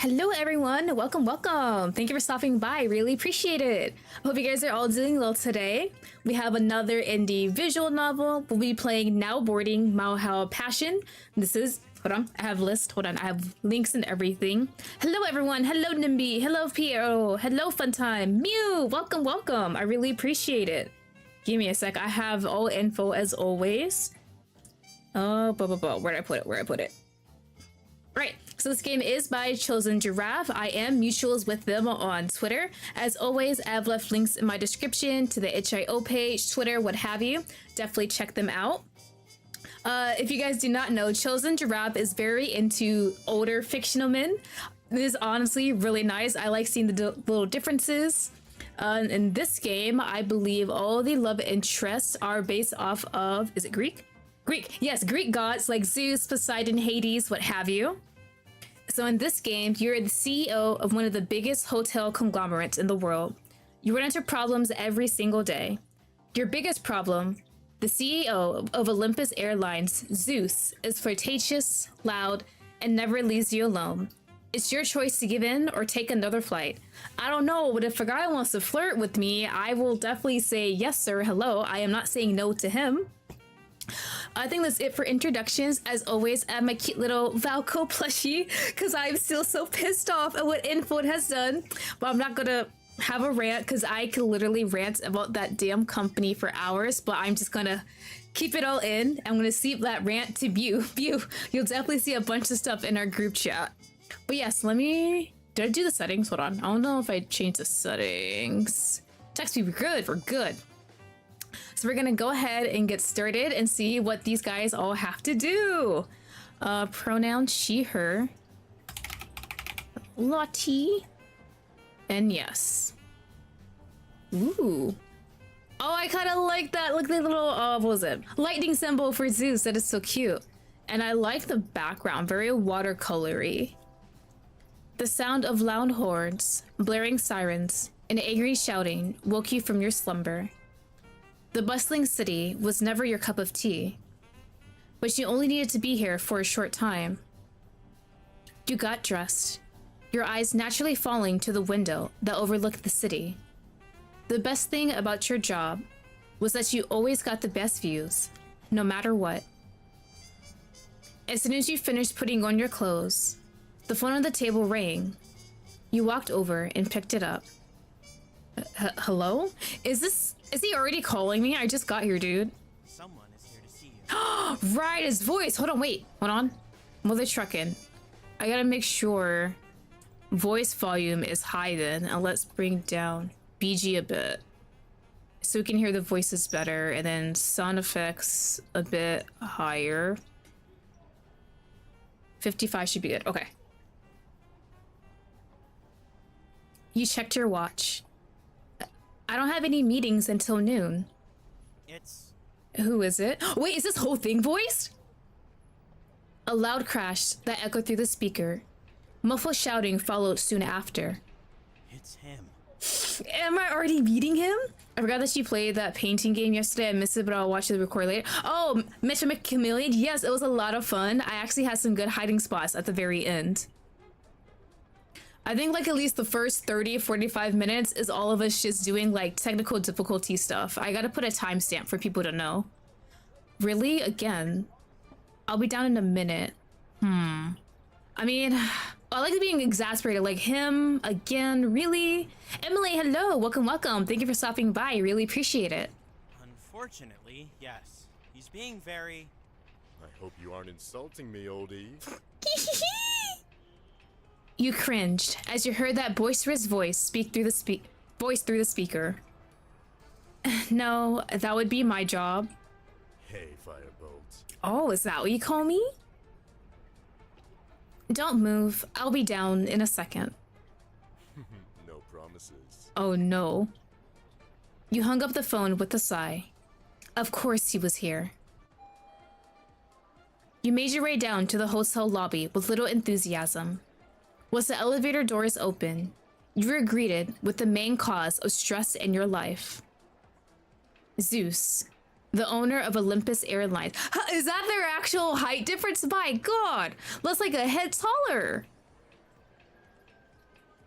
Hello everyone, welcome. Thank you for stopping by, really appreciate it. Hope you guys are all doing well today. We have another indie visual novel. We'll be playing Now Boarding Mao Passion. This is, hold on, I have list, hold on, I have links and everything. Hello everyone, hello Nimby, hello Piero, hello Funtime, Mew, welcome. I really appreciate it. Give me a sec, I have all info as always. Where'd I put it? Right, so this game is by Chosen Giraffe. I am mutuals with them on Twitter. As always, I've left links in my description to the itch.io page, Twitter, what have you. Definitely check them out. If you guys do not know, Chosen Giraffe is very into older fictional men. This is honestly really nice. I like seeing the little differences. In this game, I believe all the love interests are based off of, is it Greek? Greek, yes, Greek gods like Zeus, Poseidon, Hades, what have you. So in this game, you're the CEO of one of the biggest hotel conglomerates in the world. You run into problems every single day. Your biggest problem, the CEO of Olympus Airlines, Zeus, is flirtatious, loud, and never leaves you alone. It's your choice to give in or take another flight. I don't know, but if a guy wants to flirt with me, I will definitely say yes sir, hello. I am not saying no to him. I think that's it for introductions. As always, I have my cute little Valco plushie because I'm still so pissed off at what Info has done. But I'm not gonna have a rant because I could literally rant about that damn company for hours. But I'm just gonna keep it all in. I'm gonna see that rant to Bew. You'll definitely see a bunch of stuff in our group chat. But yes, did I do the settings? Hold on. I don't know if I changed the settings. Text me, we're good. So we're gonna go ahead and get started and see what these guys all have to do. Pronoun she, her. Lottie. And yes. Ooh. Oh, I kind of like that. Look at the little, what was it? Lightning symbol for Zeus. That is so cute. And I like the background, very watercolory. The sound of loud horns, blaring sirens, and angry shouting woke you from your slumber. The bustling city was never your cup of tea, but you only needed to be here for a short time. You got dressed, your eyes naturally falling to the window that overlooked the city. The best thing about your job was that you always got the best views, no matter what. As soon as you finished putting on your clothes, the phone on the table rang. You walked over and picked it up. Hello? Is he already calling me? I just got here, dude. Someone is here to see you. Right, his voice. Hold on. Mother trucking. I gotta make sure voice volume is high then, and let's bring down BG a bit so we can hear the voices better, and then sound effects a bit higher. 55 should be good. Okay. You checked your watch. I don't have any meetings until noon. Who is it? Wait, is this whole thing voiced? A loud crash that echoed through the speaker. Muffled shouting followed soon after. It's him. Am I already meeting him? I forgot that you played that painting game yesterday. I missed it, but I'll watch the record later. Oh, Metro McChameleon. Yes, it was a lot of fun. I actually had some good hiding spots at the very end. I think like at least the first 30, 45 minutes is all of us just doing like technical difficulty stuff. I gotta put a timestamp for people to know. Really? Again? I'll be down in a minute. I mean, I like being exasperated, like him again, really? Emily, hello, welcome. Thank you for stopping by, I really appreciate it. Unfortunately, yes. He's being very... I hope you aren't insulting me, oldie. You cringed as you heard that boisterous voice speak through the speaker. No, that would be my job. Hey, Firebolt. Oh, is that what you call me? Don't move. I'll be down in a second. No promises. Oh no. You hung up the phone with a sigh. Of course he was here. You made your way down to the hotel lobby with little enthusiasm. Once the elevator doors open, you were greeted with the main cause of stress in your life. Zeus, the owner of Olympus Airlines. Is that their actual height difference? My god, looks like a head taller.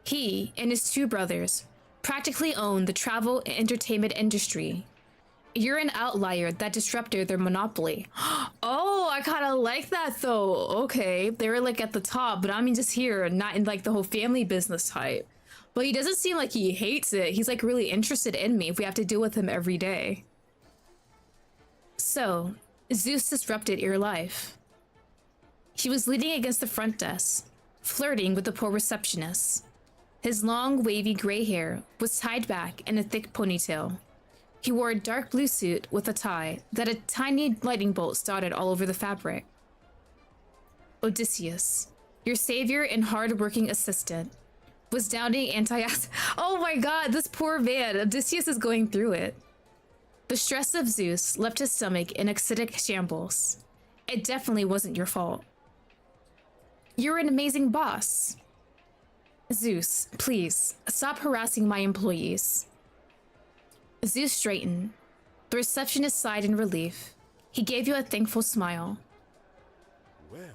He and his two brothers practically own the travel and entertainment industry. You're an outlier that disrupted their monopoly. Oh, I kind of like that though. Okay, they were like at the top, but I mean just here, not in like the whole family business type. But he doesn't seem like he hates it. He's like really interested in me if we have to deal with him every day. So, Zeus disrupted your life. He was leaning against the front desk, flirting with the poor receptionist. His long, wavy gray hair was tied back in a thick ponytail. He wore a dark blue suit with a tie that a tiny lightning bolt dotted all over the fabric. Odysseus, your savior and hard-working assistant, was downing Oh my god, this poor man. Odysseus is going through it. The stress of Zeus left his stomach in acidic shambles. It definitely wasn't your fault. You're an amazing boss. Zeus, please, stop harassing my employees. Zeus straightened. The receptionist sighed in relief. He gave you a thankful smile. Well,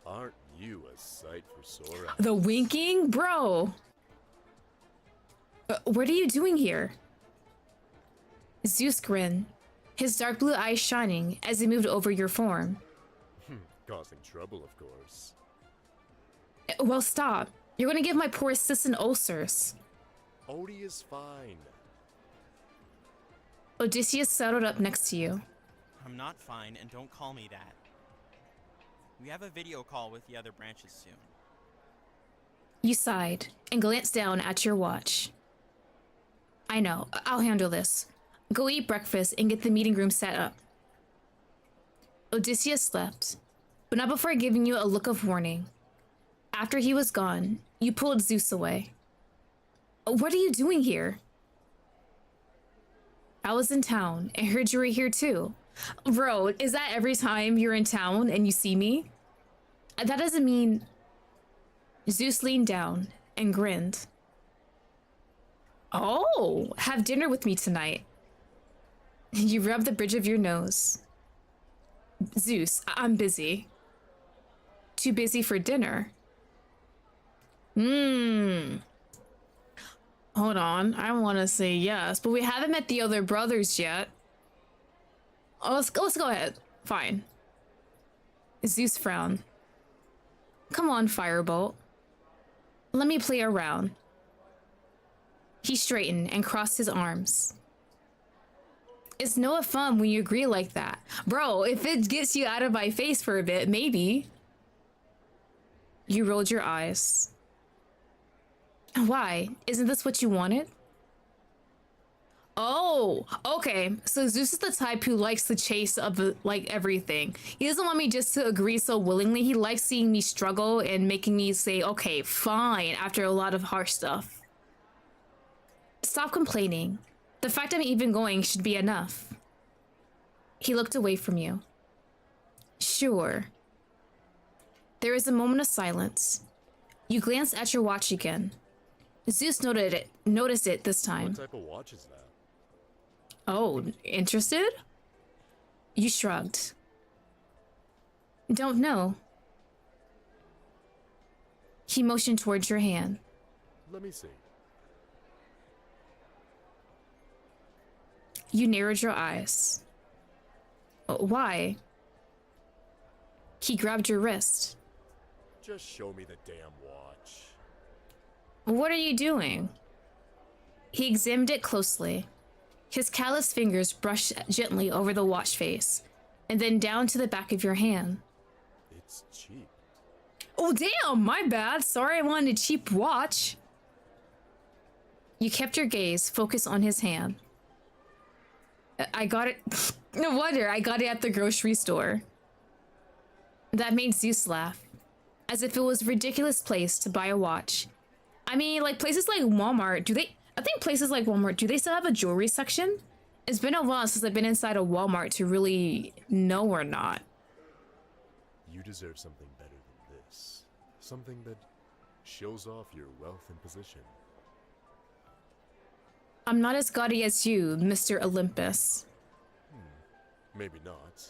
aren't you a sight for sore eyes? The winking? Bro! What are you doing here? Zeus grinned, his dark blue eyes shining as he moved over your form. Causing trouble, of course. Well, stop. You're gonna give my poor assistant ulcers. Odie is fine. Odysseus settled up next to you. I'm not fine, and don't call me that. We have a video call with the other branches soon. You sighed and glanced down at your watch. I know, I'll handle this. Go eat breakfast and get the meeting room set up. Odysseus left, but not before giving you a look of warning. After he was gone, you pulled Zeus away. What are you doing here? I was in town and heard you were here too. Bro, is that every time you're in town and you see me? That doesn't mean... Zeus leaned down and grinned. Oh, have dinner with me tonight. You rubbed the bridge of your nose. Zeus, I'm busy. Too busy for dinner. Hold on, I want to say yes, but we haven't met the other brothers yet. Oh, let's go ahead. Fine. Zeus frowned. Come on, Firebolt. Let me play around. He straightened and crossed his arms. It's no fun when you agree like that. Bro, if it gets you out of my face for a bit, maybe. You rolled your eyes. Why? Isn't this what you wanted? Oh, okay. So Zeus is the type who likes the chase of like everything. He doesn't want me just to agree so willingly. He likes seeing me struggle and making me say, okay, fine, after a lot of harsh stuff. Stop complaining. The fact I'm even going should be enough. He looked away from you. Sure. There was a moment of silence. You glanced at your watch again. Zeus noticed it this time. What type of watch is that? Oh, interested? You shrugged. Don't know. He motioned towards your hand. Let me see. You narrowed your eyes. Why? He grabbed your wrist. Just show me the damn watch. What are you doing? He examined it closely. His calloused fingers brushed gently over the watch face, and then down to the back of your hand. It's cheap. Oh, damn, my bad. Sorry I wanted a cheap watch. You kept your gaze focused on his hand. I got it. No wonder I got it at the grocery store. That made Zeus laugh, as if it was a ridiculous place to buy a watch. I mean, like places like Walmart, I think places like Walmart, do they still have a jewelry section? It's been a while since I've been inside a Walmart to really know or not. You deserve something better than this. Something that shows off your wealth and position. I'm not as gaudy as you, Mr. Olympus. Maybe not.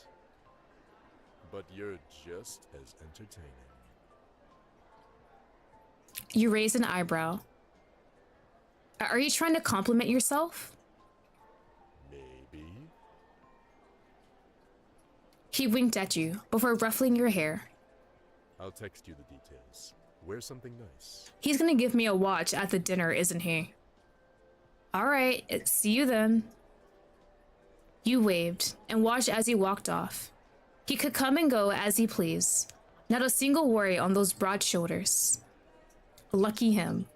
But you're just as entertaining. You raise an eyebrow. Are you trying to compliment yourself? Maybe. He winked at you before ruffling your hair. I'll text you the details. Wear something nice. He's gonna give me a watch at the dinner, isn't he? All right, see you then. You waved and watched as he walked off. He could come and go as he pleased. Not a single worry on those broad shoulders. Lucky him.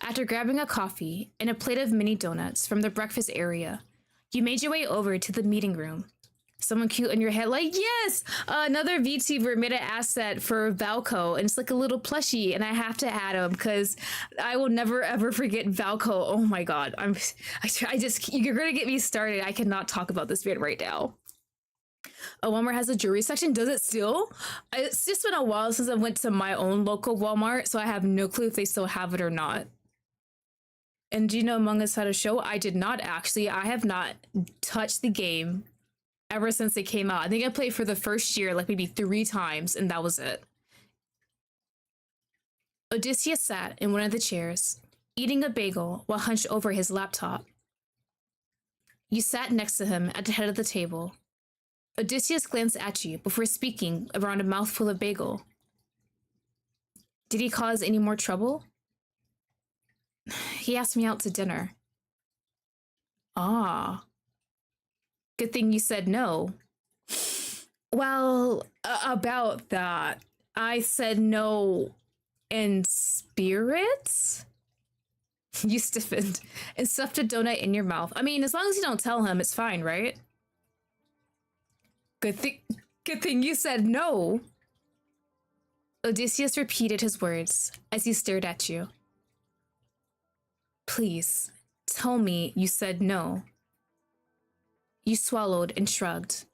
After grabbing a coffee and a plate of mini donuts from the breakfast area, you made your way over to the meeting room. Someone cute in your head, like, yes, another VTuber made an asset for Valco, and it's like a little plushie, and I have to add him because I will never ever forget Valco. Oh my god, I just, you're gonna get me started. I cannot talk about this man right now. Walmart has a jewelry section. Does it still? It's just been a while since I went to my own local Walmart, so I have no clue if they still have it or not. And do you know Among Us had a show? I did not actually. I have not touched the game ever since it came out. I think I played for the first year, like maybe 3 times, and that was it. Odysseus sat in one of the chairs, eating a bagel while hunched over his laptop. You sat next to him at the head of the table. Odysseus glanced at you before speaking around a mouthful of bagel. Did he cause any more trouble? He asked me out to dinner. Ah. Good thing you said no. Well, about that, I said no in spirit? You stiffened and stuffed a donut in your mouth. I mean, as long as you don't tell him, it's fine, right? Good thing you said no. Odysseus repeated his words as he stared at you. Please, tell me you said no. You swallowed and shrugged.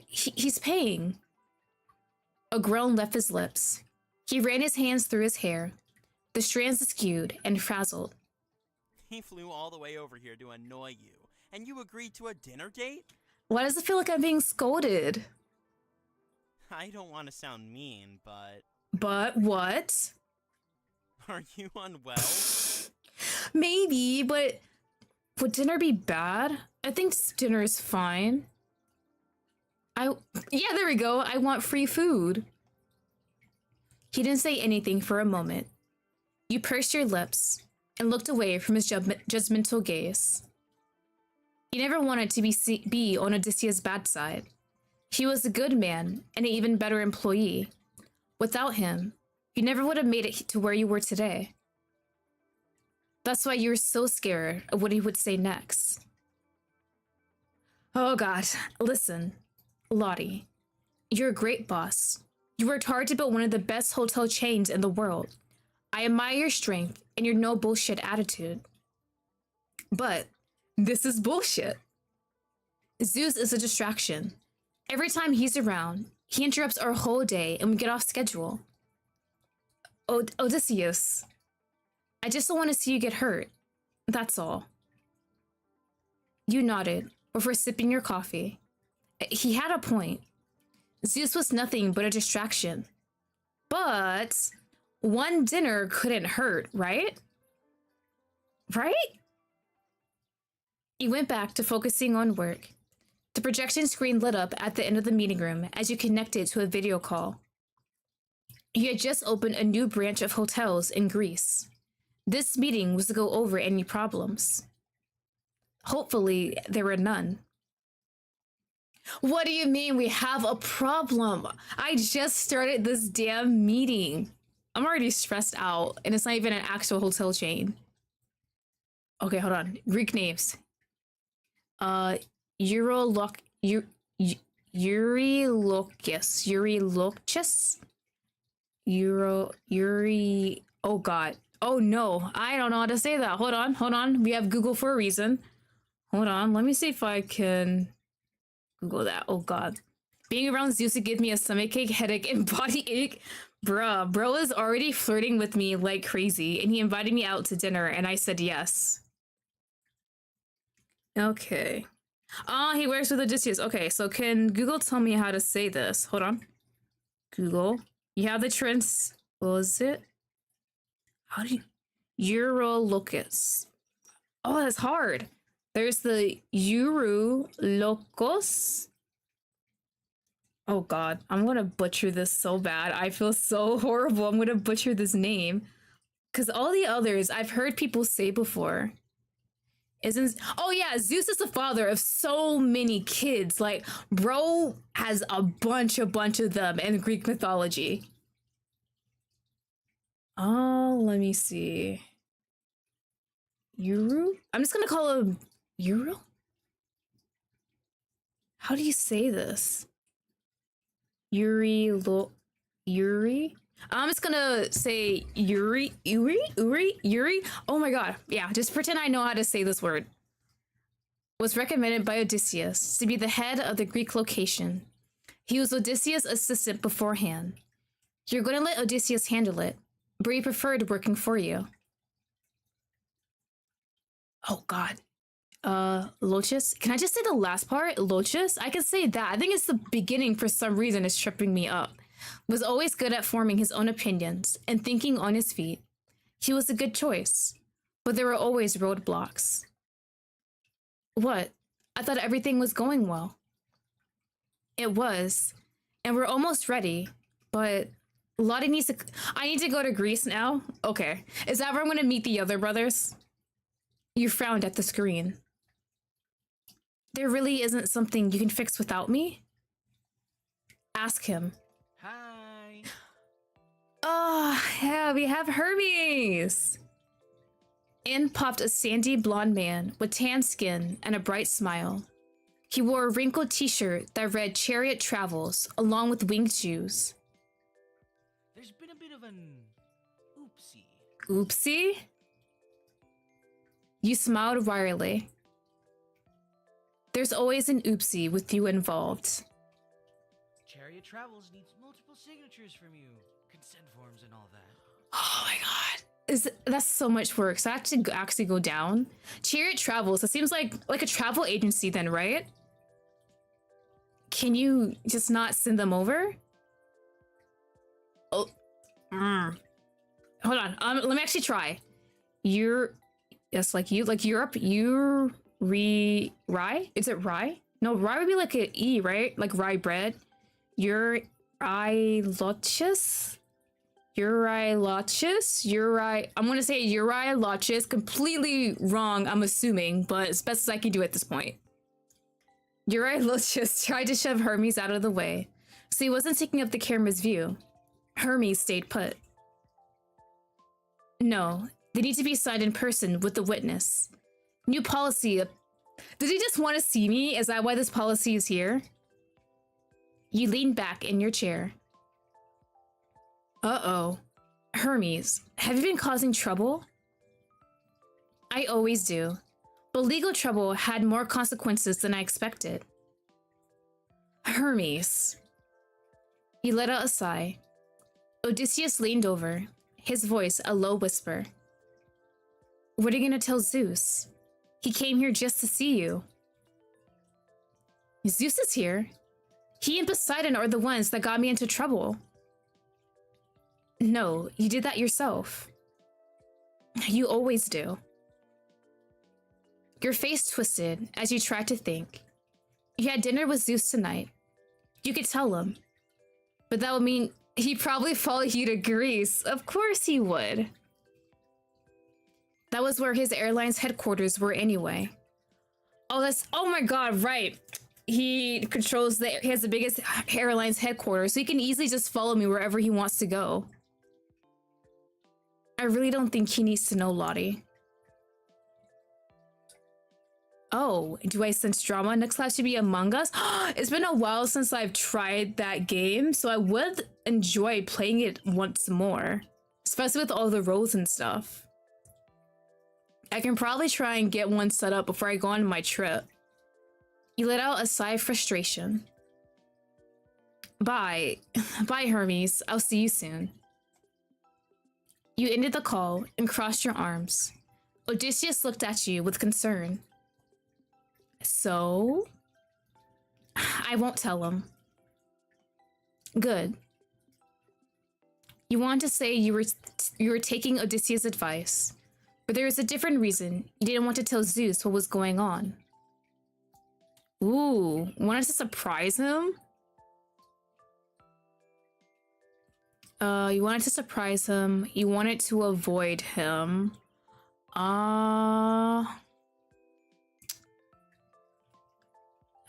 He's paying. A groan left his lips. He ran his hands through his hair, the strands askewed and frazzled. He flew all the way over here to annoy you, and you agreed to a dinner date? Why does it feel like I'm being scolded? I don't want to sound mean, but... But what? Are you unwell? Maybe, but would dinner be bad? I think dinner is fine. Yeah, there we go. I want free food. He didn't say anything for a moment. You pursed your lips and looked away from his judgmental gaze. You never wanted to be on Odysseus' bad side. He was a good man and an even better employee. Without him, you never would have made it to where you were today. That's why you were so scared of what he would say next. Oh god, listen, Lottie, you're a great boss. You worked hard to build one of the best hotel chains in the world. I admire your strength and your no bullshit attitude. But this is bullshit. Zeus is a distraction. Every time he's around, he interrupts our whole day and we get off schedule. Odysseus, I just don't want to see you get hurt. That's all. You nodded before sipping your coffee. He had a point. Zeus was nothing but a distraction. But one dinner couldn't hurt, right? Right? You went back to focusing on work. The projection screen lit up at the end of the meeting room as you connected to a video call. You had just opened a new branch of hotels in Greece. This meeting was to go over any problems. Hopefully, there were none. What do you mean we have a problem? I just started this damn meeting. I'm already stressed out, and it's not even an actual hotel chain. Okay, hold on. Greek names. Eurylochus. Oh god. Oh no, I don't know how to say that. Hold on. We have Google for a reason. Hold on, let me see if I can Google that. Oh god. Being around Zeus would give me a stomachache, headache, and body ache. Bruh, bro is already flirting with me like crazy, and he invited me out to dinner, and I said yes. Okay. Oh, he works with Odysseus. Okay, so can Google tell me how to say this? Hold on. Google. You have the What was it? How do you... Eurolocus. Oh, that's hard. There's the Eurolocus. Oh god, I'm gonna butcher this so bad. I feel so horrible. I'm gonna butcher this name. Because all the others I've heard people say before. Isn't... Oh yeah, Zeus is the father of so many kids. Like, bro has a bunch of them in Greek mythology. Oh, let me see. Euro? I'm just gonna call him Euro? How do you say this? Yuri. I'm just gonna say Yuri. Oh my god. Yeah, just pretend I know how to say this word. Was recommended by Odysseus to be the head of the Greek location. He was Odysseus' assistant beforehand. You're gonna let Odysseus handle it, but he preferred working for you. Oh god. Lochus? Can I just say the last part? Lochus? I can say that. I think it's the beginning for some reason is tripping me up. Was always good at forming his own opinions and thinking on his feet. He was a good choice, but there were always roadblocks. What? I thought everything was going well. It was, and we're almost ready, but Lottie needs to... I need to go to Greece now? Okay. Is that where I'm gonna meet the other brothers? You frowned at the screen. There really isn't something you can fix without me? Ask him. Hi. Oh, yeah, we have Hermes. In popped a sandy blonde man with tan skin and a bright smile. He wore a wrinkled t-shirt that read Chariot Travels along with winged shoes. There's been a bit of an oopsie. Oopsie? You smiled wryly. There's always an oopsie with you involved. Chariot Travels needs multiple signatures from you. Consent forms and all that. Oh my god. That's so much work. So I have to actually go down. Chariot Travels. It seems like a travel agency then, right? Can you just not send them over? Oh. Hold on. Let me actually try. Yes, like Europe. Rye? Is it rye? No, rye would be like an E, right? Like rye bread. Lochus? I'm gonna say Lochus. Completely wrong, I'm assuming, but as best as I can do at this point. Lochus tried to shove Hermes out of the way, so he wasn't taking up the camera's view. Hermes stayed put. No, they need to be signed in person with the witness. New policy. Did he just want to see me? Is that why this policy is here? You lean back in your chair. Uh-oh. Hermes, have you been causing trouble? I always do, but legal trouble had more consequences than I expected. Hermes. He let out a sigh. Odysseus leaned over, his voice a low whisper. What are you gonna tell Zeus? He came here just to see you. Zeus is here. He and Poseidon are the ones that got me into trouble. No, you did that yourself. You always do. Your face twisted as you tried to think. You had dinner with Zeus tonight. You could tell him. But that would mean he'd probably follow you to Greece. Of course he would. That was where his airline's headquarters were anyway. Oh my god, right. He has the biggest airline's headquarters, so he can easily just follow me wherever he wants to go. I really don't think he needs to know Lottie. Oh, do I sense drama? Next class should be Among Us. It's been a while since I've tried that game, so I would enjoy playing it once more. Especially with all the roles and stuff. I can probably try and get one set up before I go on my trip. You let out a sigh of frustration. Bye. Bye, Hermes. I'll see you soon. You ended the call and crossed your arms. Odysseus looked at you with concern. So? I won't tell him. Good. You want to say you were taking Odysseus' advice, but there was a different reason. You didn't want to tell Zeus what was going on. Ooh, wanted to surprise him? You wanted to surprise him. You wanted to avoid him.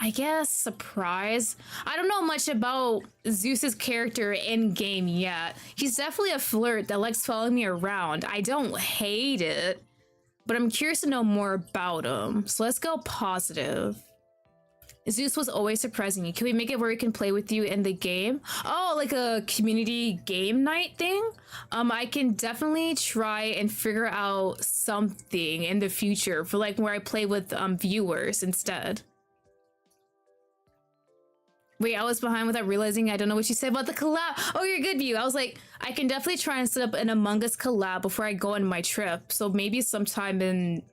I guess surprise. I don't know much about Zeus's character in game yet. He's definitely a flirt that likes following me around. I don't hate it, but I'm curious to know more about him. So let's go positive. Zeus was always surprising you. Can we make it where we can play with you in the game? Oh, like a community game night thing? I can definitely try and figure out something in the future for like where I play with viewers instead. Wait, I was behind without realizing. I don't know what you said about the collab. Oh, you're good, View. I was like, I can definitely try and set up an Among Us collab before I go on my trip. So maybe sometime in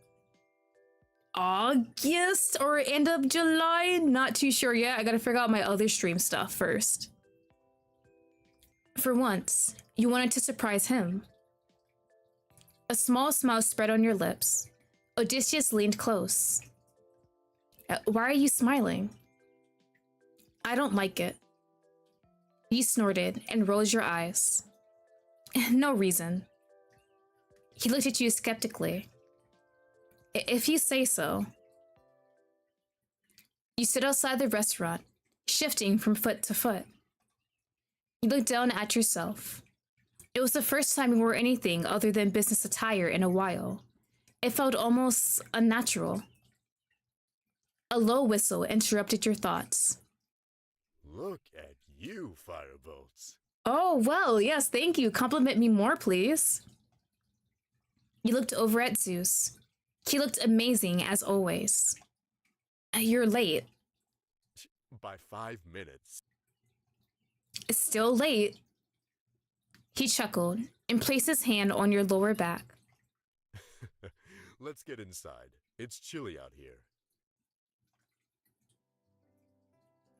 August or end of July. Not too sure yet. I gotta figure out my other stream stuff first. For once, you wanted to surprise him. A small smile spread on your lips. Odysseus leaned close. Why are you smiling? I don't like it. You snorted and rolled your eyes. No reason. He looked at you skeptically. If you say so. You stood outside the restaurant, shifting from foot to foot. You looked down at yourself. It was the first time you wore anything other than business attire in a while. It felt almost unnatural. A low whistle interrupted your thoughts. Look at you, Firebolts. Oh, well, yes, thank you. Compliment me more, please. You looked over at Zeus. He looked amazing, as always. You're late. By 5 minutes. Still late. He chuckled and placed his hand on your lower back. Let's get inside. It's chilly out here.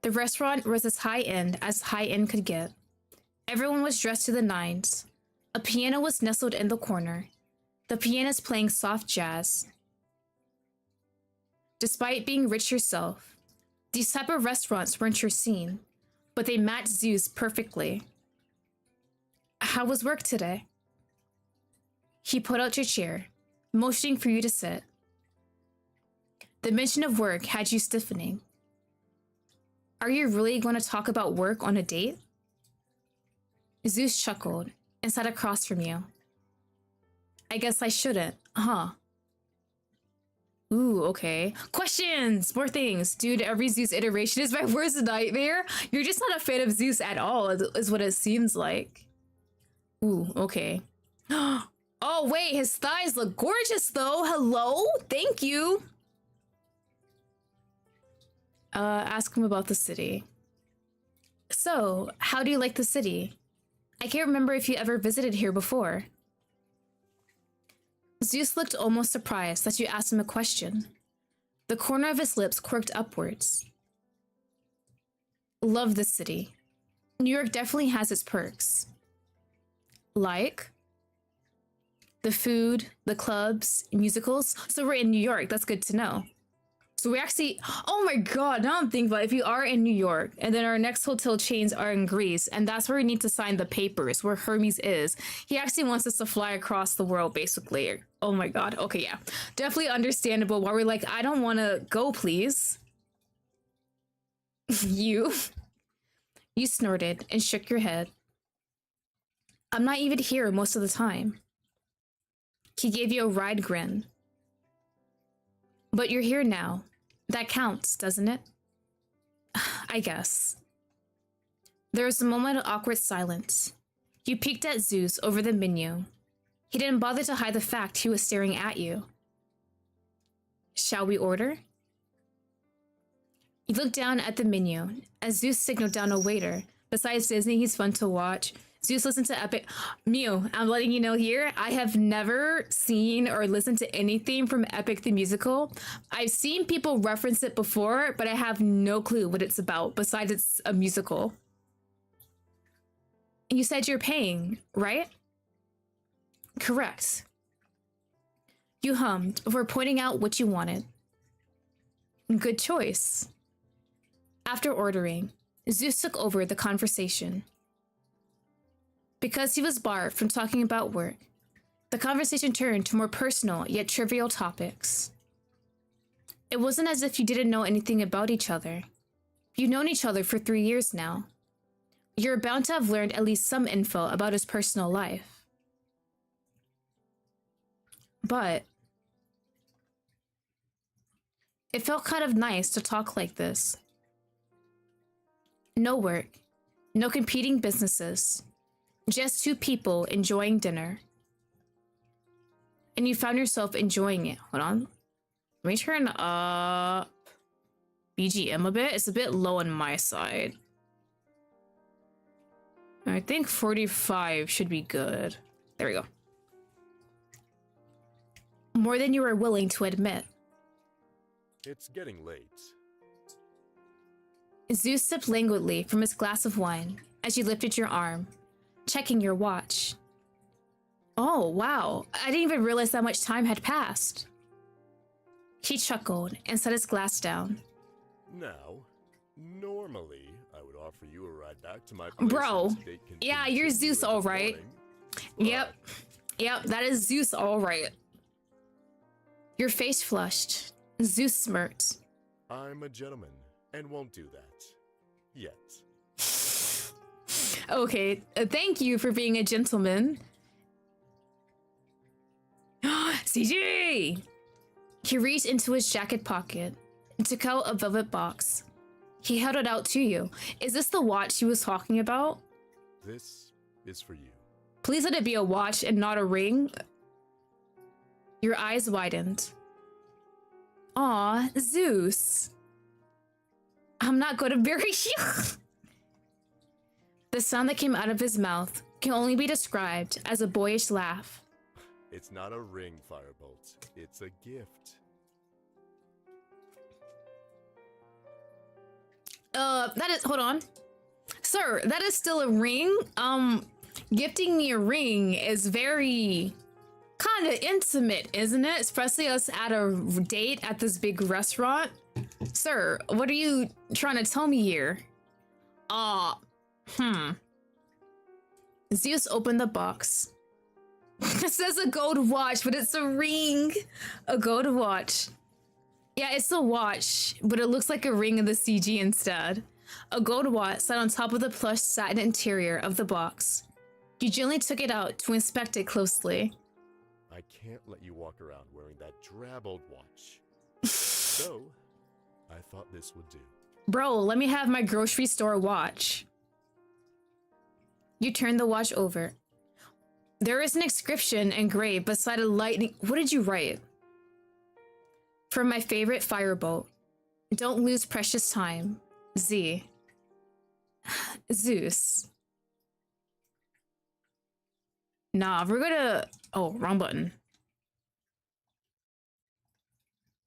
The restaurant was as high-end could get. Everyone was dressed to the nines. A piano was nestled in the corner. The pianist playing soft jazz. Despite being rich yourself, these type of restaurants weren't your scene, but they matched Zeus perfectly. How was work today? He put out your chair, motioning for you to sit. The mention of work had you stiffening. Are you really going to talk about work on a date? Zeus chuckled and sat across from you. I guess I shouldn't, huh? Ooh, okay. Questions! More things. Dude, every Zeus iteration is my worst nightmare. You're just not a fan of Zeus at all, is what it seems like. Ooh, okay. Oh, wait, his thighs look gorgeous, though. Hello? Thank you. Ask him about the city. So, how do you like the city? I can't remember if you ever visited here before. Zeus looked almost surprised that you asked him a question. The corner of his lips quirked upwards. Love this city. New York definitely has its perks. Like? The food, the clubs, musicals. So we're in New York, that's good to know. So we actually, oh my god, now I'm thinking about it. If you are in New York, and then our next hotel chains are in Greece, and that's where we need to sign the papers, where Hermes is. He actually wants us to fly across the world, basically. Oh my god, okay, yeah. Definitely understandable why we're like, I don't want to go, please. You snorted and shook your head. I'm not even here most of the time. He gave you a wide grin. But you're here now. That counts, doesn't it? I guess. There was a moment of awkward silence. You peeked at Zeus over the menu. He didn't bother to hide the fact he was staring at you. Shall we order? You looked down at the menu as Zeus signaled down a waiter. Besides Disney, he's fun to watch. Zeus listened to Epic. Mew, I'm letting you know here, I have never seen or listened to anything from Epic the Musical. I've seen people reference it before, but I have no clue what it's about, besides it's a musical. You said you're paying, right? Correct. You hummed before pointing out what you wanted. Good choice. After ordering, Zeus took over the conversation. Because he was barred from talking about work, the conversation turned to more personal yet trivial topics. It wasn't as if you didn't know anything about each other. You've known each other for 3 years now. You're bound to have learned at least some info about his personal life. But it felt kind of nice to talk like this. No work, no competing businesses, just two people enjoying dinner. And you found yourself enjoying it. Hold on. Let me turn up BGM a bit. It's a bit low on my side. I think 45 should be good. There we go. More than you were willing to admit. It's getting late. Zeus sipped languidly from his glass of wine as you lifted your arm, checking your watch. Oh, wow. I didn't even realize that much time had passed. He chuckled and set his glass down. Now, normally, I would offer you a ride back to my place. Bro, yeah, you're Zeus all right. Yep, that is Zeus all right. Your face flushed. Zeus smirked. I'm a gentleman and won't do that. Yet. Okay, thank you for being a gentleman. CG! He reached into his jacket pocket and took out a velvet box. He held it out to you. Is this the watch he was talking about? This is for you. Please let it be a watch and not a ring. Your eyes widened. Aw, Zeus. I'm not going to bury you. The sound that came out of his mouth can only be described as a boyish laugh. It's not a ring, Firebolt. It's a gift. That is, hold on. Sir, that is still a ring. Gifting me a ring is very kind of intimate, isn't it? Especially us at a date at this big restaurant. Sir, what are you trying to tell me here? Zeus opened the box. It says a gold watch, but it's a ring. A gold watch. Yeah, it's a watch, but it looks like a ring in the CG instead. A gold watch sat on top of the plush satin interior of the box. You gently took it out to inspect it closely. I can't let you walk around wearing that drab old watch. So, I thought this would do. Bro, let me have my grocery store watch. You turned the watch over. There is an inscription engraved beside a lightning. What did you write? From my favorite firebolt. Don't lose precious time. Z. Zeus. Nah, we're gonna... Oh, wrong button.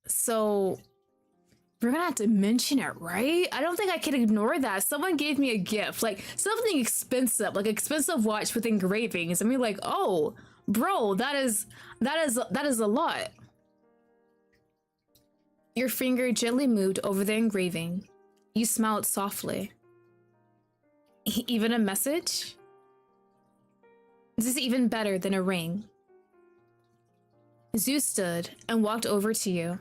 So... we're gonna have to mention it, right? I don't think I can ignore that. Someone gave me a gift, like something expensive, like expensive watch with engravings. I mean, like, oh, bro, that is a lot. Your finger gently moved over the engraving. You smiled softly. Even a message? This is even better than a ring. Zeus stood and walked over to you.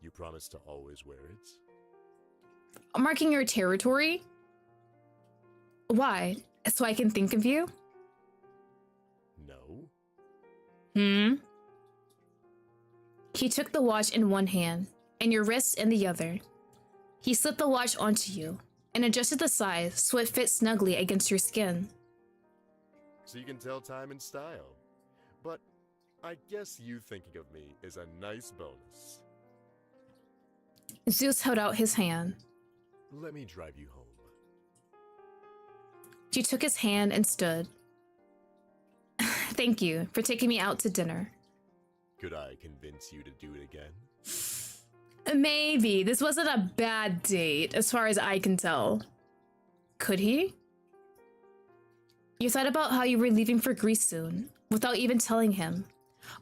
You promise to always wear it? Marking your territory? Why? So I can think of you? No. He took the watch in one hand and your wrist in the other. He slipped the watch onto you and adjusted the size so it fit snugly against your skin. So you can tell time and style. But I guess you thinking of me is a nice bonus. Zeus held out his hand. Let me drive you home. She took his hand and stood. Thank you for taking me out to dinner. Could I convince you to do it again? Maybe. This wasn't a bad date, as far as I can tell. Could he? You thought about how you were leaving for Greece soon, without even telling him.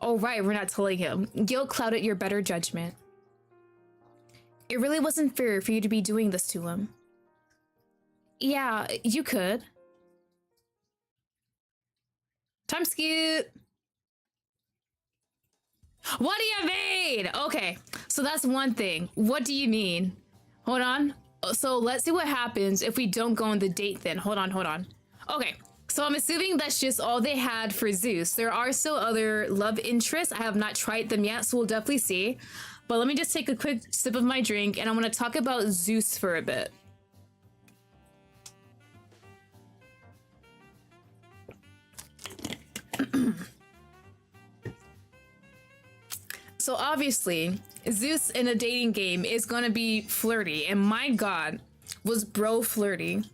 Oh right, we're not telling him. Guilt clouded your better judgment. It really wasn't fair for you to be doing this to him. Yeah, you could. Time skip. What do you mean? Okay, so that's one thing. What do you mean? Hold on. So let's see what happens if we don't go on the date then. Hold on. Okay, so I'm assuming that's just all they had for Zeus. There are still other love interests. I have not tried them yet, so we'll definitely see. But let me just take a quick sip of my drink, and I want to talk about Zeus for a bit. So obviously, Zeus in a dating game is gonna be flirty, and my god, was bro flirty.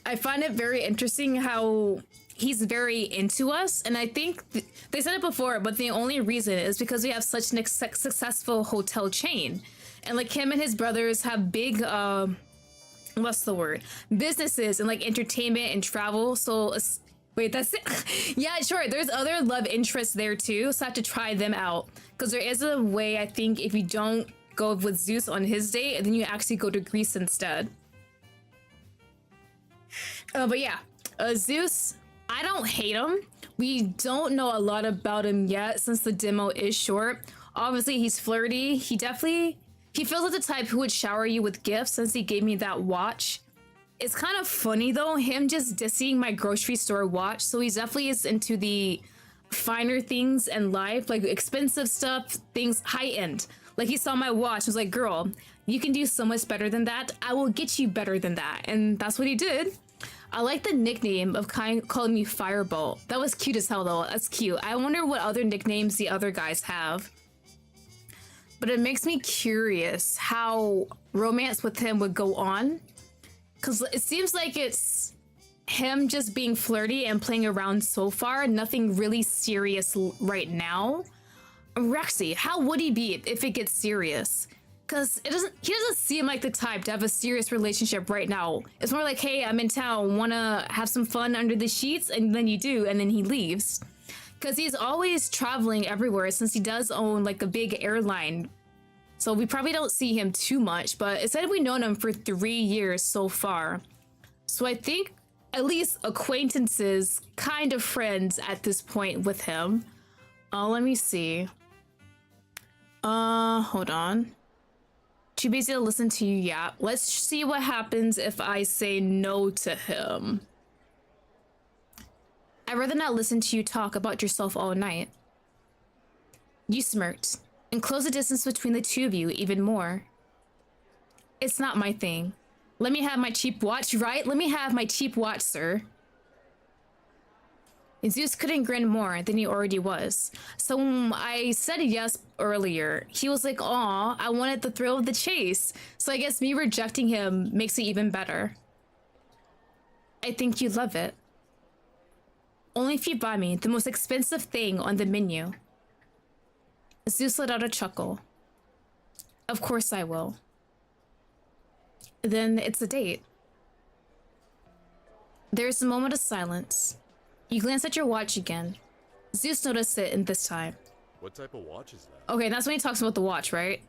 I find it very interesting how he's very into us, and I think they said it before, but the only reason is because we have such an successful hotel chain, and like him and his brothers have big what's the word, businesses and like entertainment and travel. So wait, that's it. Yeah, sure, there's other love interests there too, so I have to try them out, because there is a way, I think, if you don't go with Zeus on his date and then you actually go to Greece instead. But yeah, Zeus, I don't hate him. We don't know a lot about him yet since the demo is short. Obviously, he's flirty. He feels like the type who would shower you with gifts since he gave me that watch. It's kind of funny though, him just dissing my grocery store watch. So he definitely is into the finer things in life, like expensive stuff, things high end. Like he saw my watch, was like, girl, you can do so much better than that. I will get you better than that. And that's what he did. I like the nickname of calling me Firebolt. That was cute as hell though. That's cute. I wonder what other nicknames the other guys have. But it makes me curious how romance with him would go on. Because it seems like it's him just being flirty and playing around so far. Nothing really serious right now. Rexy, how would he be if it gets serious? Because he doesn't seem like the type to have a serious relationship right now. It's more like, hey, I'm in town, wanna have some fun under the sheets? And then you do, and then he leaves. Because he's always traveling everywhere since he does own like a big airline. So we probably don't see him too much, but it said we've known him for 3 years so far. So I think at least acquaintances, kind of friends at this point with him. Let me see. Hold on. Too busy to listen to you yap. Let's see what happens if I say no to him. I'd rather not listen to you talk about yourself all night. You smirked and closed the distance between the two of you even more. It's not my thing. Let me have my cheap watch, right? Let me have my cheap watch, sir. Zeus couldn't grin more than he already was. So when I said yes earlier, he was like, aw, I wanted the thrill of the chase. So I guess me rejecting him makes it even better. I think you'd love it. Only if you buy me the most expensive thing on the menu. Zeus let out a chuckle. Of course I will. Then it's a date. There's a moment of silence. You glance at your watch again. Zeus noticed it in this time. What type of watch is that? Okay, that's when he talks about the watch, right?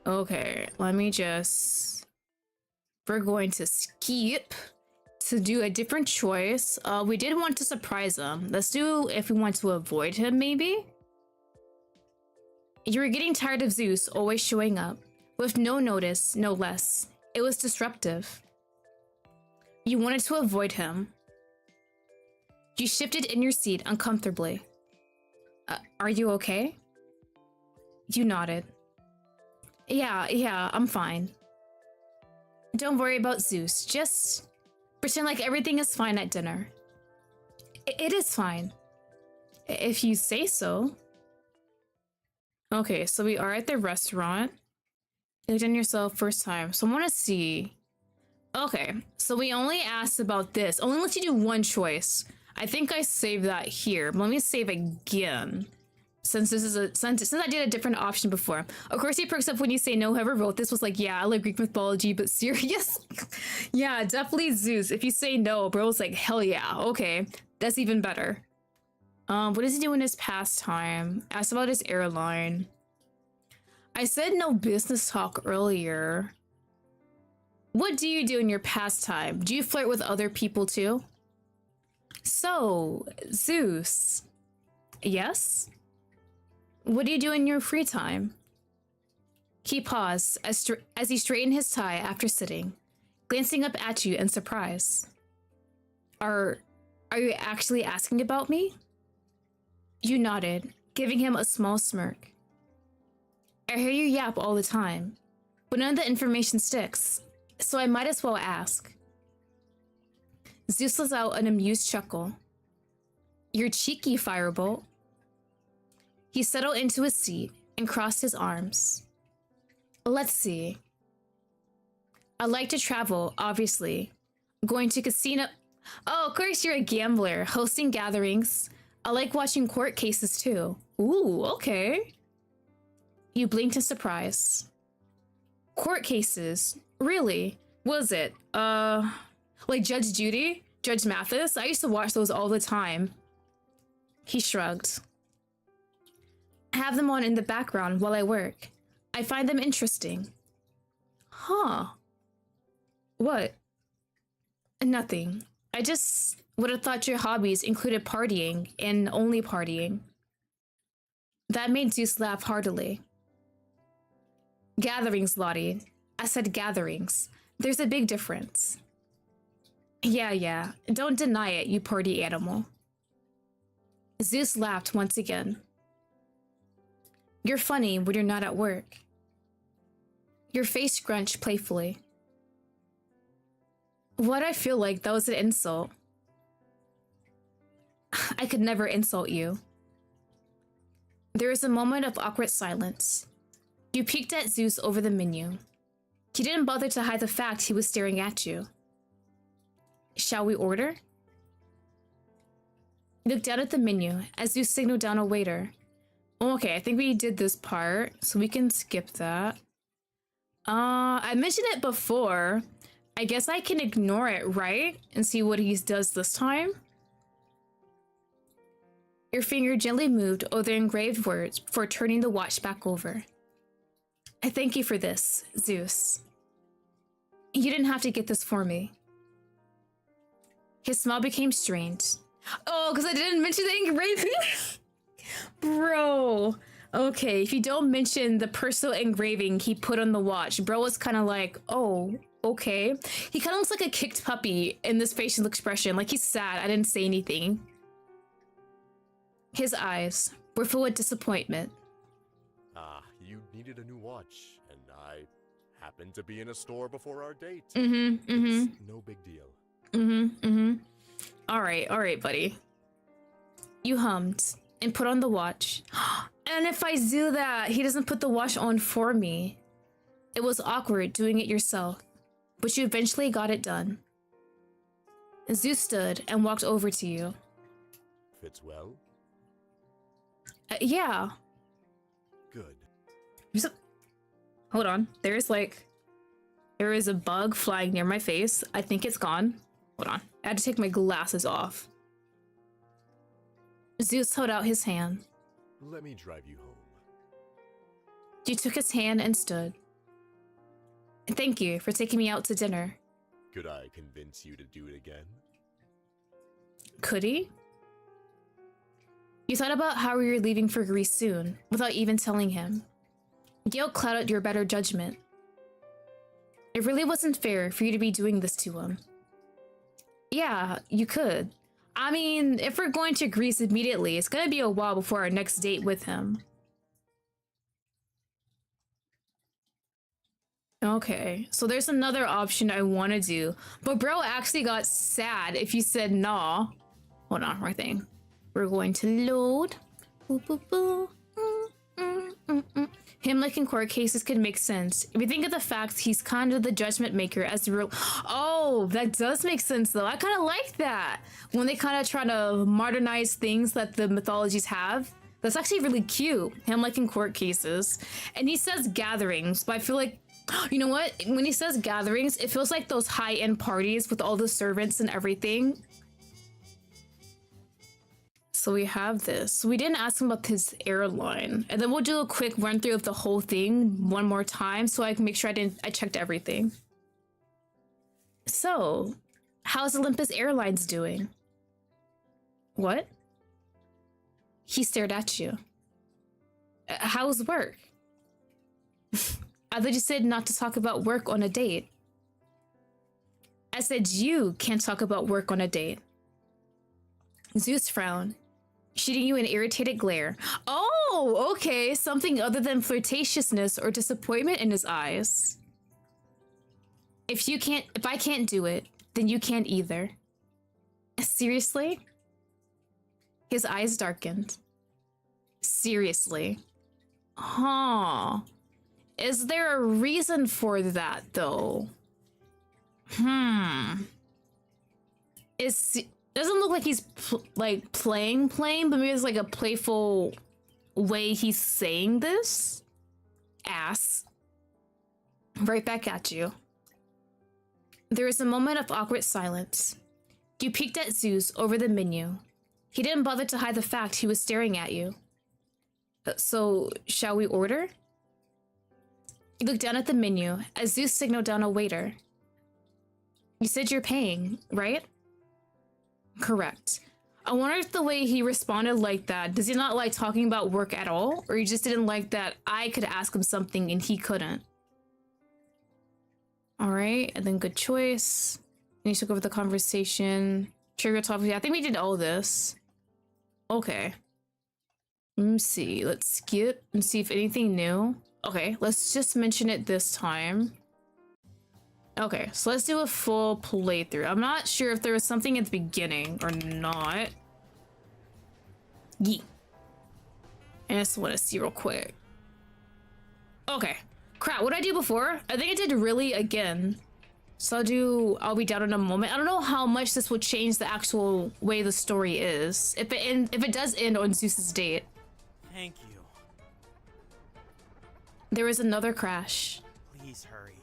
Okay, let me just... We're going to skip to do a different choice. We did want to surprise him. Let's do if we want to avoid him, maybe? You were getting tired of Zeus always showing up. With no notice, no less. It was disruptive. You wanted to avoid him. You shifted in your seat uncomfortably. Are you okay? You nodded. Yeah, I'm fine. Don't worry about Zeus. Just pretend like everything is fine at dinner. It is fine. If you say so. Okay, so we are at the restaurant. You looked on yourself first time. So I want to see. Okay, so we only asked about this. Only lets you do one choice. I think I saved that here, but let me save again. since I did a different option before. Of course, he perks up when you say no. Whoever wrote this was like, yeah, I like Greek mythology, but serious? Yeah, definitely Zeus. If you say no, bro's like, hell yeah, okay, that's even better. What does he do in his pastime? Asked about his airline. I said no business talk earlier. What do you do in your pastime? Do you flirt with other people too? So, Zeus. Yes? What do you do in your free time? He paused as he straightened his tie after sitting, glancing up at you in surprise. Are you actually asking about me? You nodded, giving him a small smirk. I hear you yap all the time, but none of the information sticks, so I might as well ask. Zeus let out an amused chuckle. You're cheeky, Firebolt. He settled into his seat and crossed his arms. Let's see. I like to travel, obviously. Going to casino. Oh, of course you're a gambler, hosting gatherings. I like watching court cases too. Ooh, okay. You blinked in surprise. Court cases? Really? Was it? Like Judge Judy? Judge Mathis? I used to watch those all the time. He shrugged. I have them on in the background while I work. I find them interesting. Huh. What? Nothing. I just would have thought your hobbies included partying and only partying. That made Zeus laugh heartily. Gatherings, Lottie. I said gatherings. There's a big difference. Yeah. Don't deny it, you party animal. Zeus laughed once again. You're funny when you're not at work. Your face scrunched playfully. Why'd I feel like that was an insult? I could never insult you. There was a moment of awkward silence. You peeked at Zeus over the menu. He didn't bother to hide the fact he was staring at you. Shall we order? You looked down at the menu as Zeus signaled down a waiter. Okay, I think we did this part, so we can skip that. I mentioned it before. I guess I can ignore it, right? And see what he does this time? Your finger gently moved over the engraved words before turning the watch back over. I thank you for this, Zeus. You didn't have to get this for me. His smile became strained. Oh, because I didn't mention the engraving? Bro. Okay, if you don't mention the personal engraving he put on the watch, bro was kind of like, oh, okay. He kind of looks like a kicked puppy in this facial expression, like he's sad I didn't say anything. His eyes were full of disappointment. You needed a new watch, and I happened to be in a store before our date. It's no big deal. All right, buddy. You hummed and put on the watch. And if I do that, he doesn't put the watch on for me. It was awkward doing it yourself, but you eventually got it done. Zeus stood and walked over to you. Fits well? Yeah. Good. Hold on. There is a bug flying near my face. I think it's gone. Hold on. I had to take my glasses off. Zeus held out his hand. Let me drive you home. You took his hand and stood. Thank you for taking me out to dinner. Could I convince you to do it again? Could he? You thought about how you were leaving for Greece soon, without even telling him. Guilt clouded your better judgment. It really wasn't fair for you to be doing this to him. Yeah, you could. I mean, if we're going to Greece immediately, it's gonna be a while before our next date with him. Okay, so there's another option I want to do, but bro actually got sad if you said nah. Hold on, right thing. We're going to load. Boo, boo, boo. Him liking court cases could make sense if you think of the fact he's kind of the judgment maker as the real. Oh, that does make sense though. I kind of like that when they kind of try to modernize things that the mythologies have. That's actually really cute. Him like in court cases. And he says gatherings, but I feel like, you know what? When he says gatherings, it feels like those high-end parties with all the servants and everything. So we have this. We didn't ask him about his airline. And then we'll do a quick run through of the whole thing one more time so I can make sure I checked everything. So, how's Olympus Airlines doing? What? He stared at you. How's work? I thought you said not to talk about work on a date. I said you can't talk about work on a date. Zeus frowned, shooting you an irritated glare. Oh, okay, something other than flirtatiousness or disappointment in his eyes. If I can't do it, then you can't either. Seriously? His eyes darkened. Seriously? Huh. Is there a reason for that, though? Doesn't look like he's playing, but maybe it's like a playful way he's saying this. Ass. Right back at you. There was a moment of awkward silence. You peeked at Zeus over the menu. He didn't bother to hide the fact he was staring at you. So, shall we order? You looked down at the menu as Zeus signaled down a waiter. You said you're paying, right? Correct. I wonder if the way he responded like that, does he not like talking about work at all? Or he just didn't like that I could ask him something and he couldn't? Alright, and then good choice. And he took over the conversation. Trigger topic. I think we did all this. Okay. Let's see. Let's skip and see if anything new. Okay, let's just mention it this time. Okay, so let's do a full playthrough. I'm not sure if there was something at the beginning or not. Yeet. I just want to see real quick. Okay. Crap, what did I do before? I think I did really again. So I'll be down in a moment. I don't know how much this will change the actual way the story is. If it does end on Zeus's date. Thank you. There was another crash. Please hurry.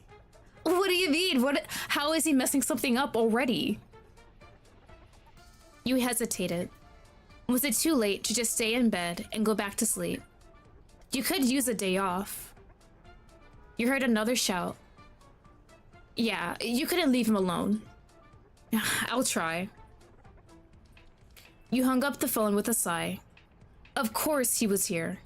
What do you mean? How is he messing something up already? You hesitated. Was it too late to just stay in bed and go back to sleep? You could use a day off. You heard another shout. Yeah, you couldn't leave him alone. I'll try. You hung up the phone with a sigh. Of course he was here.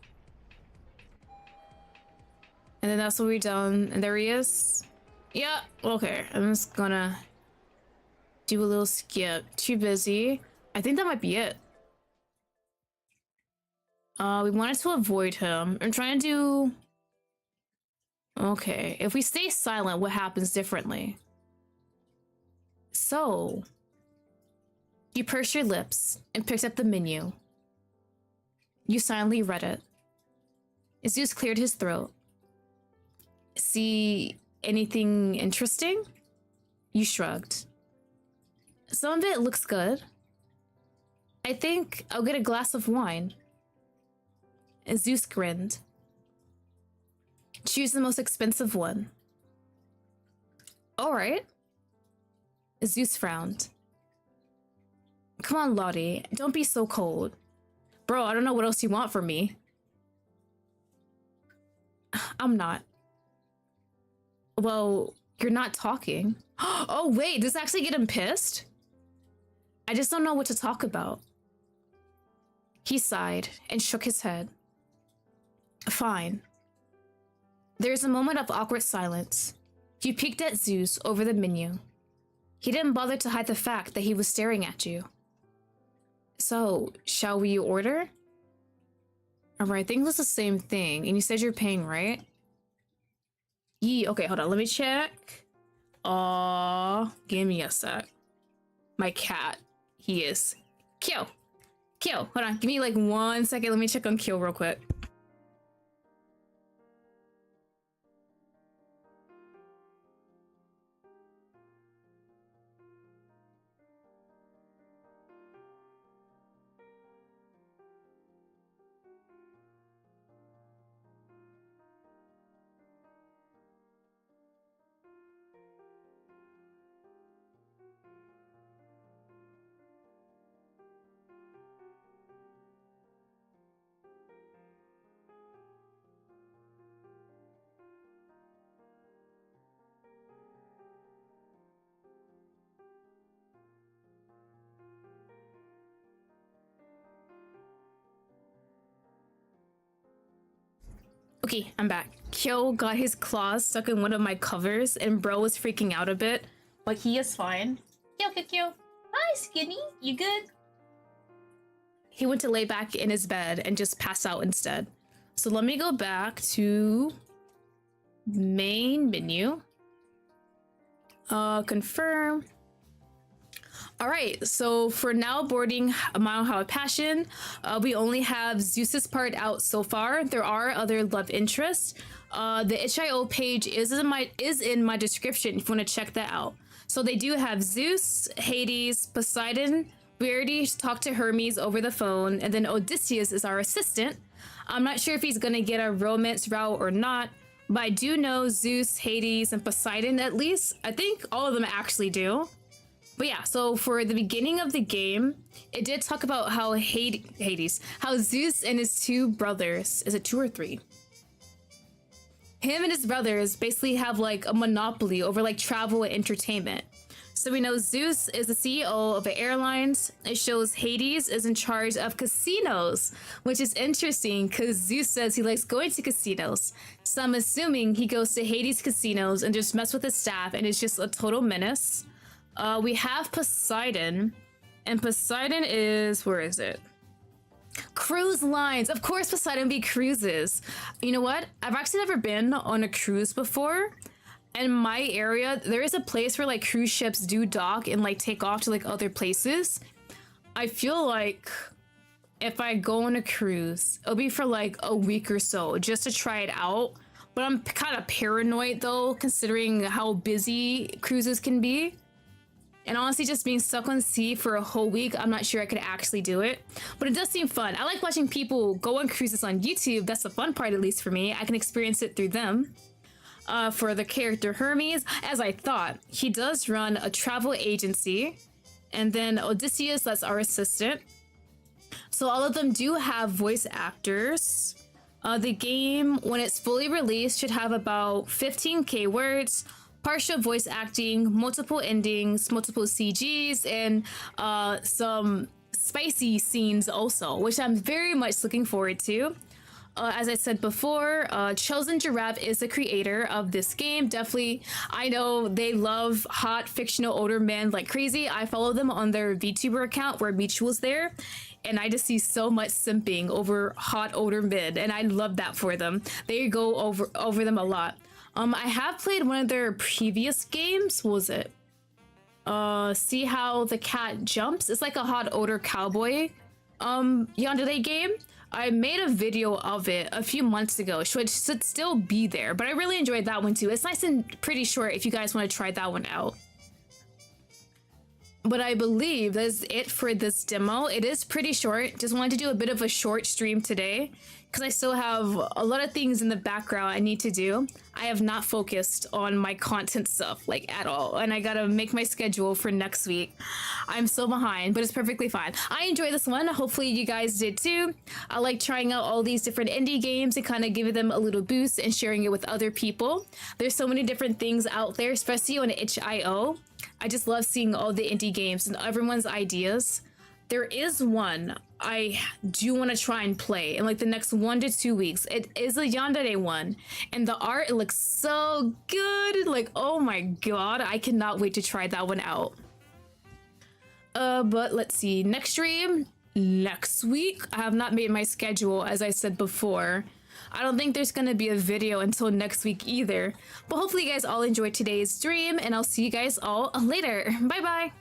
And then that's what we've done. And there he is. Yeah, okay. I'm just gonna do a little skip. Too busy. I think that might be it. We wanted to avoid him. I'm trying to do... Okay, if we stay silent, what happens differently? So... You pursed your lips and picked up the menu. You silently read it. Zeus cleared his throat. See anything interesting? You shrugged. Some of it looks good. I think I'll get a glass of wine. Zeus grinned. Choose the most expensive one. All right. Zeus frowned. Come on, Lottie. Don't be so cold. Bro, I don't know what else you want from me. I'm not. Well, you're not talking. Oh, wait, does this actually get him pissed? I just don't know what to talk about. He sighed and shook his head. Fine. There's a moment of awkward silence. You peeked at Zeus over the menu. He didn't bother to hide the fact that he was staring at you. So, shall we order? Alright, I think it was the same thing. And you said you're paying, right? Okay, hold on, let me check. Give me a sec. My cat, he is. Kyo! Kyo, hold on, give me like 1 second. Let me check on Kyo real quick. Okay, I'm back. Kyo got his claws stuck in one of my covers, and bro was freaking out a bit, but he is fine. Kyo. Hi, Skinny. You good? He went to lay back in his bed and just pass out instead. So let me go back to main menu. Confirm. All right, so for now boarding Mile High Passion, we only have Zeus's part out so far. There are other love interests. The itch.io page is in my description if you want to check that out. So they do have Zeus, Hades, Poseidon. We already talked to Hermes over the phone, and then Odysseus is our assistant. I'm not sure if he's gonna get a romance route or not, but I do know Zeus, Hades, and Poseidon at least. I think all of them actually do. But yeah, so for the beginning of the game, it did talk about how how Zeus and his two brothers, is it 2 or 3? Him and his brothers basically have like a monopoly over like travel and entertainment. So we know Zeus is the CEO of the airlines. It shows Hades is in charge of casinos, which is interesting because Zeus says he likes going to casinos. So I'm assuming he goes to Hades casinos and just mess with his staff and is just a total menace. We have Poseidon, and Poseidon is, where is it? Cruise lines. Of course Poseidon would be cruises. You know what? I've actually never been on a cruise before. In my area, there is a place where like cruise ships do dock and like take off to like other places. I feel like if I go on a cruise, it'll be for like a week or so just to try it out. But I'm kind of paranoid though, considering how busy cruises can be. And honestly, just being stuck on sea for a whole week, I'm not sure I could actually do it. But it does seem fun. I like watching people go on cruises on YouTube. That's the fun part, at least for me. I can experience it through them. For the character Hermes, as I thought, he does run a travel agency. And then Odysseus, that's our assistant. So all of them do have voice actors. The game, when it's fully released, should have about 15k words, partial voice acting, multiple endings, multiple CGs, and some spicy scenes also, which I'm very much looking forward to. As I said before, Chosen Giraffe is the creator of this game. Definitely, I know they love hot fictional older men like crazy. I follow them on their VTuber account where Mutual's there, and I just see so much simping over hot older men, and I love that for them. They go over them a lot. I have played one of their previous games. What was it? See How the Cat Jumps? It's like a hot older cowboy yandere game. I made a video of it a few months ago, so it should still be there, but I really enjoyed that one too. It's nice and pretty short if you guys want to try that one out. But I believe that's it for this demo. It is pretty short. Just wanted to do a bit of a short stream today because I still have a lot of things in the background I need to do. I have not focused on my content stuff like at all, and I gotta make my schedule for next week. I'm so behind, but it's perfectly fine. I enjoyed this one. Hopefully you guys did too. I like trying out all these different indie games and kind of giving them a little boost and sharing it with other people. There's so many different things out there, especially on itch.io. I just love seeing all the indie games and everyone's ideas. There is one I do want to try and play in like the next 1 to 2 weeks. It is a yandere one, and the art, it looks so good. Like, oh my god, I cannot wait to try that one out. But let's see, next stream next week. I have not made my schedule, as I said before. I don't think there's gonna be a video until next week either. But hopefully you guys all enjoyed today's stream, and I'll see you guys all later. Bye bye.